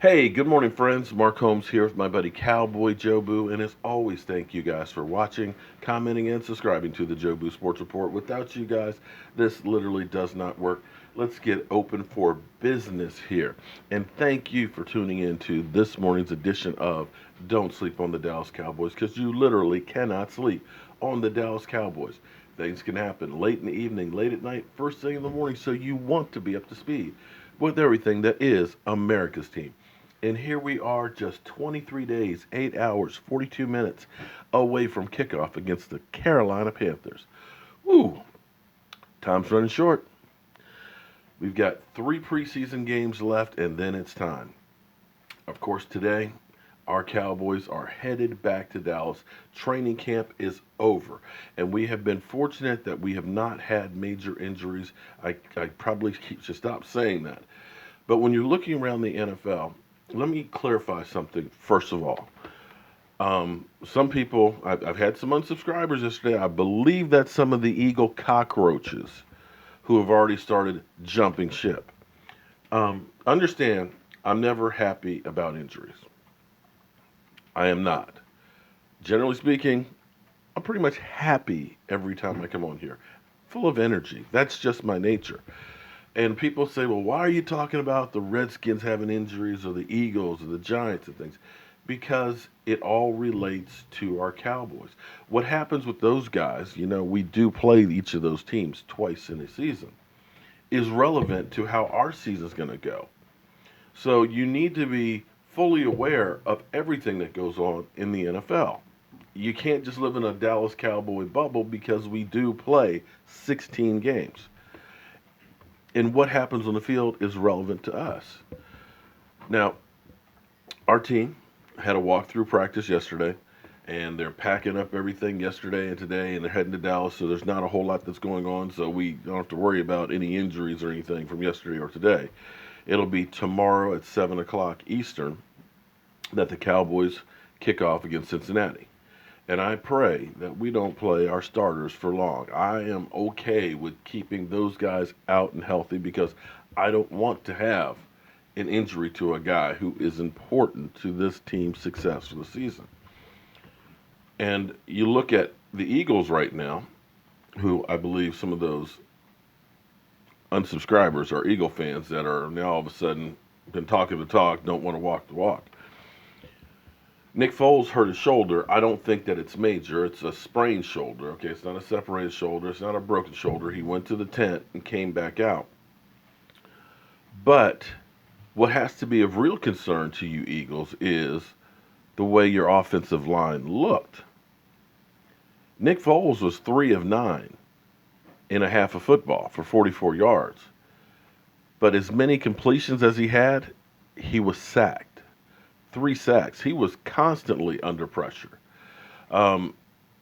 Hey, good morning, friends. Mark Holmes here with my buddy Cowboy Jobu, and as always, thank you guys for watching, commenting, and subscribing to the Jobu Sports Report. Without you guys, this literally does not work. Let's get open for business here, and thank you for tuning in to this morning's edition of Don't Sleep on the Dallas Cowboys, because you literally cannot sleep on the Dallas Cowboys. Things can happen late in the evening, late at night, first thing in the morning, so you want to be up to speed with everything that is America's team. And here we are, just 23 days, 8 hours, 42 minutes away from kickoff against the Carolina Panthers. Woo! Time's running short. We've got 3 preseason games left, and then it's time. Of course, today, our Cowboys are headed back to Dallas. Training camp is over, and we have been fortunate that we have not had major injuries. I probably should stop saying that. But when you're looking around the NFL, let me clarify something first of all. Some people, I've had some unsubscribers yesterday. I believe that some of the Eagle cockroaches who have already started jumping ship. Understand, I'm never happy about injuries. I am not. Generally speaking, I'm pretty much happy every time I come on here, full of energy. That's just my nature. And people say, well, why are you talking about the Redskins having injuries or the Eagles or the Giants and things? Because it all relates to our Cowboys. What happens with those guys, we do play each of those teams twice in a season, is relevant to how our season's going to go. So you need to be fully aware of everything that goes on in the NFL. You can't just live in a Dallas Cowboy bubble because we do play 16 games. And what happens on the field is relevant to us. Now, our team had a walkthrough practice yesterday, and they're packing up everything yesterday and today, and they're heading to Dallas, so there's not a whole lot that's going on, so we don't have to worry about any injuries or anything from yesterday or today. It'll be tomorrow at 7 o'clock Eastern that the Cowboys kick off against Cincinnati. And I pray that we don't play our starters for long. I am okay with keeping those guys out and healthy because I don't want to have an injury to a guy who is important to this team's success for the season. And you look at the Eagles right now, who I believe some of those unsubscribers are Eagle fans that are now all of a sudden been talking the talk, don't want to walk the walk. Nick Foles hurt his shoulder. I don't think that it's major. It's a sprained shoulder. Okay, it's not a separated shoulder. It's not a broken shoulder. He went to the tent and came back out. But what has to be of real concern to you Eagles is the way your offensive line looked. Nick Foles was 3 of 9 in a half of football for 44 yards. But as many completions as he had, he was sacked. 3 sacks. He was constantly under pressure.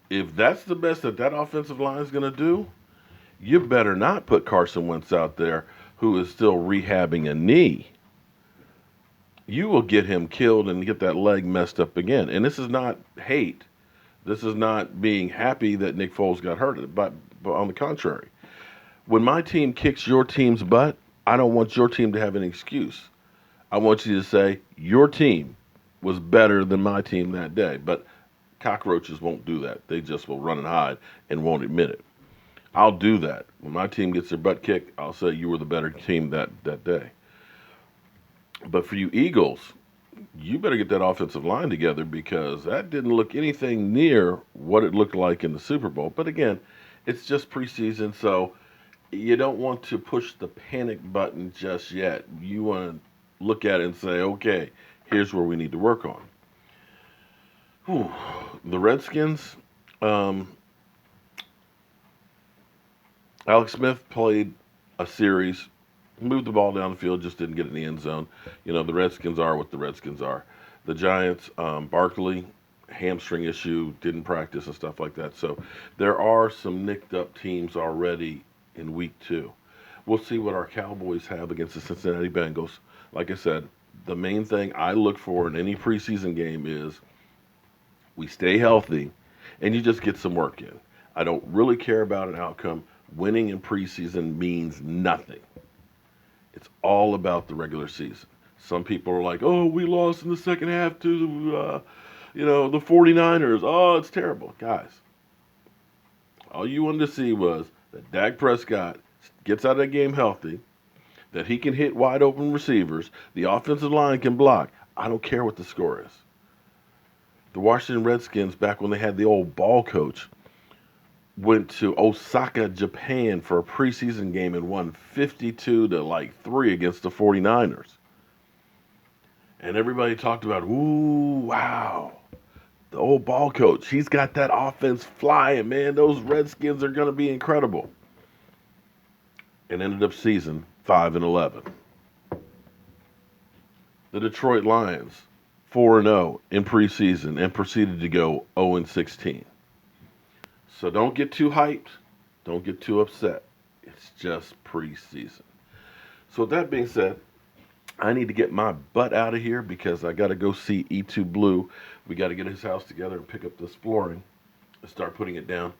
If that's the best that offensive line is going to do, you better not put Carson Wentz out there who is still rehabbing a knee. You will get him killed and get that leg messed up again. And this is not hate. This is not being happy that Nick Foles got hurt. But on the contrary, when my team kicks your team's butt, I don't want your team to have an excuse. I want you to say your team was better than my team that day. But cockroaches won't do that. They just will run and hide and won't admit it. I'll do that. When my team gets their butt kicked, I'll say you were the better team that day. But for you Eagles, you better get that offensive line together because that didn't look anything near what it looked like in the Super Bowl. But again, it's just preseason, so you don't want to push the panic button just yet. You want to look at it and say, okay, here's where we need to work on. Whew. The Redskins, Alex Smith played a series, moved the ball down the field, just didn't get it in the end zone. The Redskins are what the Redskins are. The Giants, Barkley, hamstring issue, didn't practice and stuff like that. So there are some nicked up teams already in week 2. We'll see what our Cowboys have against the Cincinnati Bengals. Like I said, the main thing I look for in any preseason game is we stay healthy and you just get some work in. I don't really care about an outcome. Winning in preseason means nothing. It's all about the regular season. Some people are like, oh, we lost in the second half to, the 49ers. Oh, it's terrible. Guys, all you wanted to see was that Dak Prescott gets out of that game healthy, that he can hit wide open receivers, the offensive line can block. I don't care what the score is. The Washington Redskins, back when they had the old ball coach, went to Osaka, Japan for a preseason game and won 52 to 3 against the 49ers. And everybody talked about, ooh, wow, the old ball coach, he's got that offense flying, man. Those Redskins are going to be incredible. And ended up season 5-11. The Detroit Lions, 4-0 in preseason and proceeded to go 0-16. So don't get too hyped. Don't get too upset. It's just preseason. So with that being said, I need to get my butt out of here because I got to go see E2 Blue. We got to get his house together and pick up this flooring and start putting it down.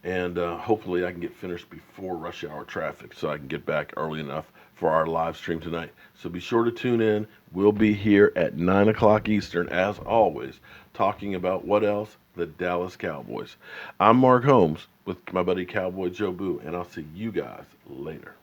And hopefully I can get finished before rush hour traffic so I can get back early enough for our live stream tonight. So be sure to tune in. We'll be here at 9 o'clock Eastern, as always, talking about what else? The Dallas Cowboys. I'm Mark Holmes with my buddy Cowboy Joe Boo, and I'll see you guys later.